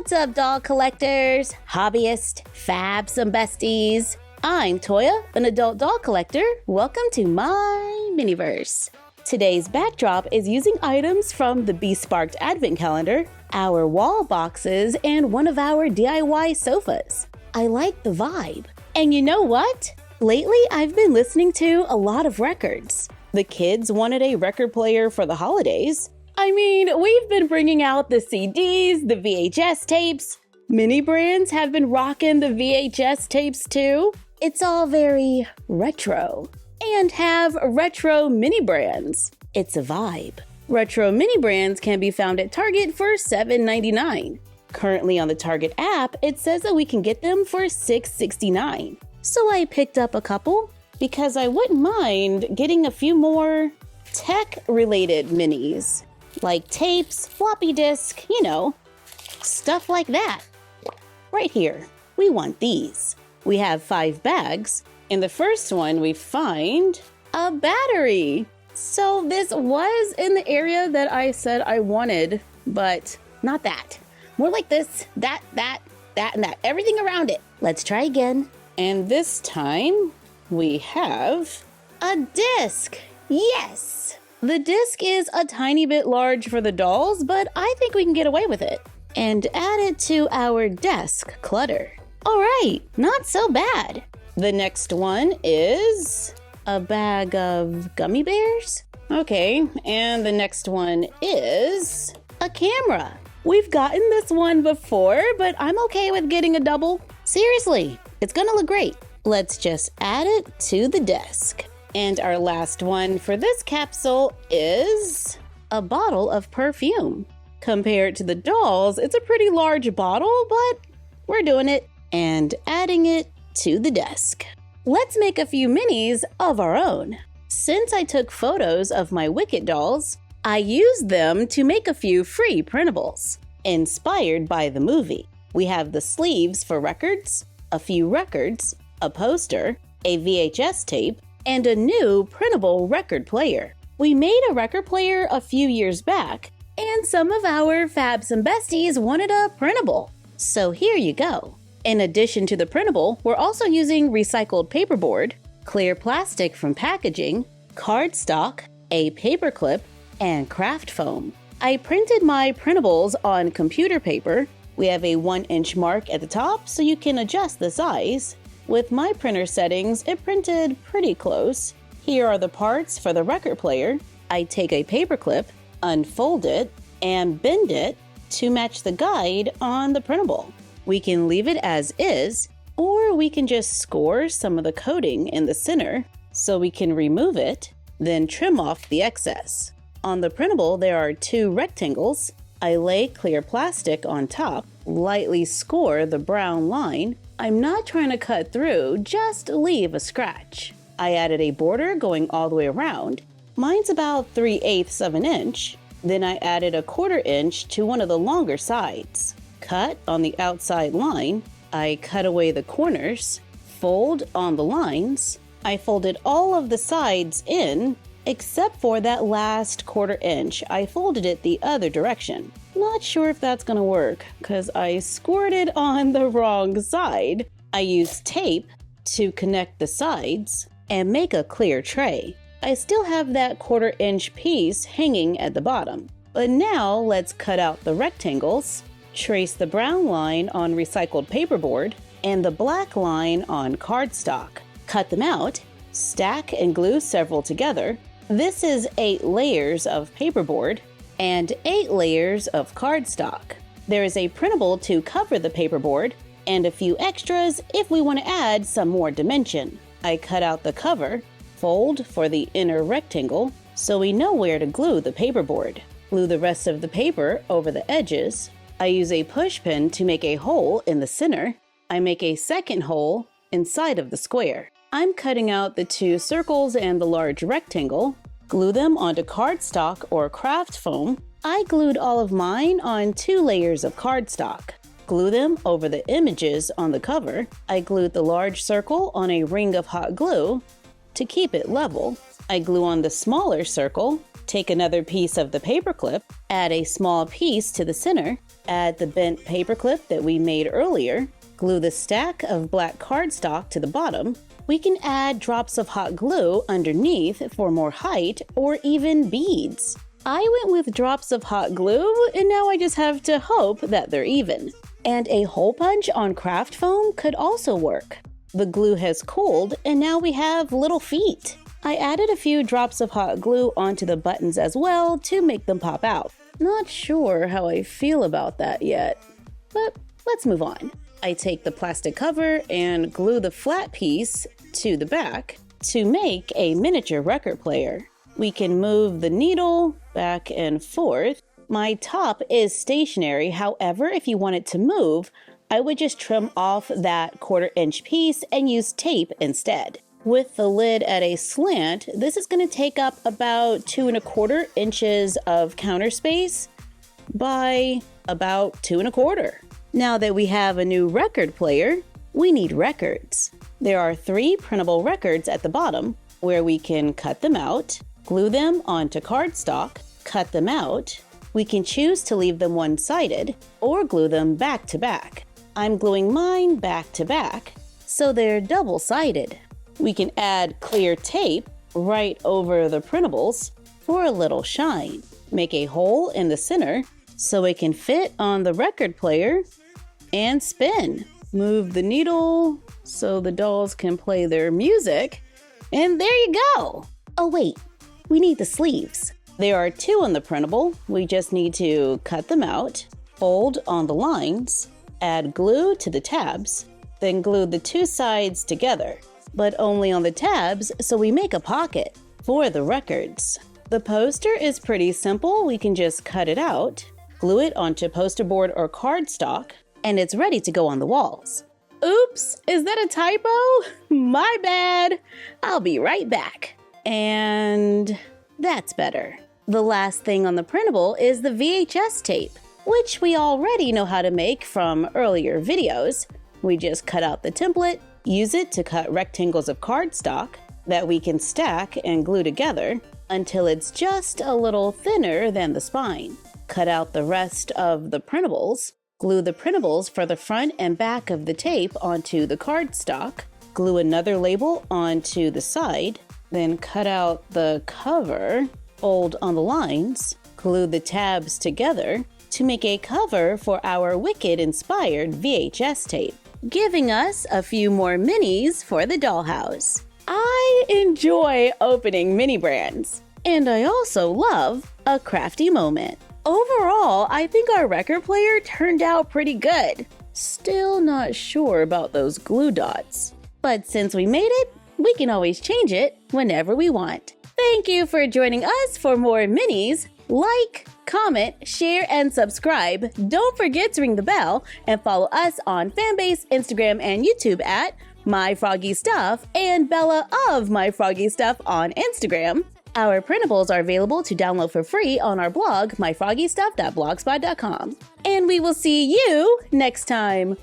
What's up, doll collectors, hobbyists, fabs, and besties? I'm Toya, an adult doll collector. Welcome to my miniverse. Today's backdrop is using items from the Besparked Advent Calendar, our wall boxes, and one of our DIY sofas. I like the vibe. And you know what? Lately, I've been listening to a lot of records. The kids wanted a record player for the holidays. I mean, we've been bringing out the CDs, the VHS tapes. Many brands have been rocking the VHS tapes too. It's all very retro. And have retro mini brands. It's a vibe. Retro mini brands can be found at Target for $7.99. Currently on the Target app, it says that we can get them for $6.69. So I picked up a couple because I wouldn't mind getting a few more tech-related minis. Like tapes, floppy disk, stuff like that. Right here, we want these. We have 5 bags. In the first one, we find a battery. So this was in the area that I said I wanted, but not that. More like this, that, and that. Everything around it. Let's try again. And this time, we have a disc. Yes! The disc is a tiny bit large for the dolls, but I think we can get away with it. And add it to our desk clutter. All right, not so bad. The next one is a bag of gummy bears. Okay, and the next one is a camera. We've gotten this one before, but I'm okay with getting a double. Seriously, it's gonna look great. Let's just add it to the desk. And our last one for this capsule is a bottle of perfume. Compared to the dolls, it's a pretty large bottle, but we're doing it and adding it to the desk. Let's make a few minis of our own. Since I took photos of my Wicked dolls, I used them to make a few free printables, inspired by the movie. We have the sleeves for records, a few records, a poster, a VHS tape, and a new printable record player. We made a record player a few years back, and some of our fabs and besties wanted a printable. So here you go. In addition to the printable, we're also using recycled paperboard, clear plastic from packaging, cardstock, a paperclip, and craft foam. I printed my printables on computer paper. We have a 1-inch mark at the top so you can adjust the size. With my printer settings, it printed pretty close. Here are the parts for the record player. I take a paperclip, unfold it, and bend it to match the guide on the printable. We can leave it as is, or we can just score some of the coating in the center so we can remove it, then trim off the excess. On the printable, there are 2 rectangles. I lay clear plastic on top, lightly score the brown line. I'm not trying to cut through, just leave a scratch. I added a border going all the way around. Mine's about 3/8 of an inch. Then I added a 1/4 inch to one of the longer sides. Cut on the outside line. I cut away the corners. Fold on the lines. I folded all of the sides in, except for that last 1/4 inch. I folded it the other direction. Not sure if that's gonna work, because I scored it on the wrong side. I used tape to connect the sides and make a clear tray. I still have that 1/4 inch piece hanging at the bottom. But now let's cut out the rectangles, trace the brown line on recycled paperboard, and the black line on cardstock. Cut them out, stack and glue several together. This is 8 layers of paperboard and 8 layers of cardstock. There is a printable to cover the paperboard and a few extras if we want to add some more dimension. I cut out the cover, fold for the inner rectangle so we know where to glue the paperboard. Glue the rest of the paper over the edges. I use a push pin to make a hole in the center. I make a second hole inside of the square. I'm cutting out the 2 circles and the large rectangle. Glue them onto cardstock or craft foam. I glued all of mine on 2 layers of cardstock. Glue them over the images on the cover. I glued the large circle on a ring of hot glue to keep it level. I glue on the smaller circle. Take another piece of the paperclip, add a small piece to the center, Add the bent paper clip that we made earlier. Glue the stack of black cardstock to the bottom. We can add drops of hot glue underneath for more height or even beads. I went with drops of hot glue, and now I just have to hope that they're even. And a hole punch on craft foam could also work. The glue has cooled, and now we have little feet. I added a few drops of hot glue onto the buttons as well to make them pop out. Not sure how I feel about that yet, but let's move on. I take the plastic cover and glue the flat piece to the back to make a miniature record player. We can move the needle back and forth. My top is stationary, however, if you want it to move, I would just trim off that 1/4 inch piece and use tape instead. With the lid at a slant, this is going to take up about 2 1/4 inches of counter space by about 2 1/4. Now that we have a new record player, we need records. There are 3 printable records at the bottom where we can cut them out, glue them onto cardstock, cut them out. We can choose to leave them one-sided or glue them back to back. I'm gluing mine back to back, so they're double-sided. We can add clear tape right over the printables for a little shine. Make a hole in the center so it can fit on the record player and spin. Move the needle so the dolls can play their music. And there you go! Oh wait, we need the sleeves. There are 2 on the printable. We just need to cut them out, fold on the lines, add glue to the tabs, then glue the 2 sides together, but only on the tabs so we make a pocket for the records. The poster is pretty simple. We can just cut it out, glue it onto poster board or cardstock, and it's ready to go on the walls. Oops, is that a typo? My bad. I'll be right back. And that's better. The last thing on the printable is the VHS tape, which we already know how to make from earlier videos. We just cut out the template, use it to cut rectangles of cardstock that we can stack and glue together until it's just a little thinner than the spine. Cut out the rest of the printables, glue the printables for the front and back of the tape onto the cardstock, glue another label onto the side, then cut out the cover, fold on the lines, glue the tabs together to make a cover for our Wicked-inspired VHS tape, giving us a few more minis for the dollhouse. I enjoy opening mini brands, and I also love a crafty moment. Overall, I think our record player turned out pretty good. Still not sure about those glue dots, but since we made it, we can always change it whenever we want. Thank you for joining us for more minis. Like, comment, share, and subscribe. Don't forget to ring the bell and follow us on Fanbase, Instagram, and YouTube at MyFroggyStuff and Bella of MyFroggyStuff on Instagram. Our printables are available to download for free on our blog, myfroggystuff.blogspot.com. And we will see you next time.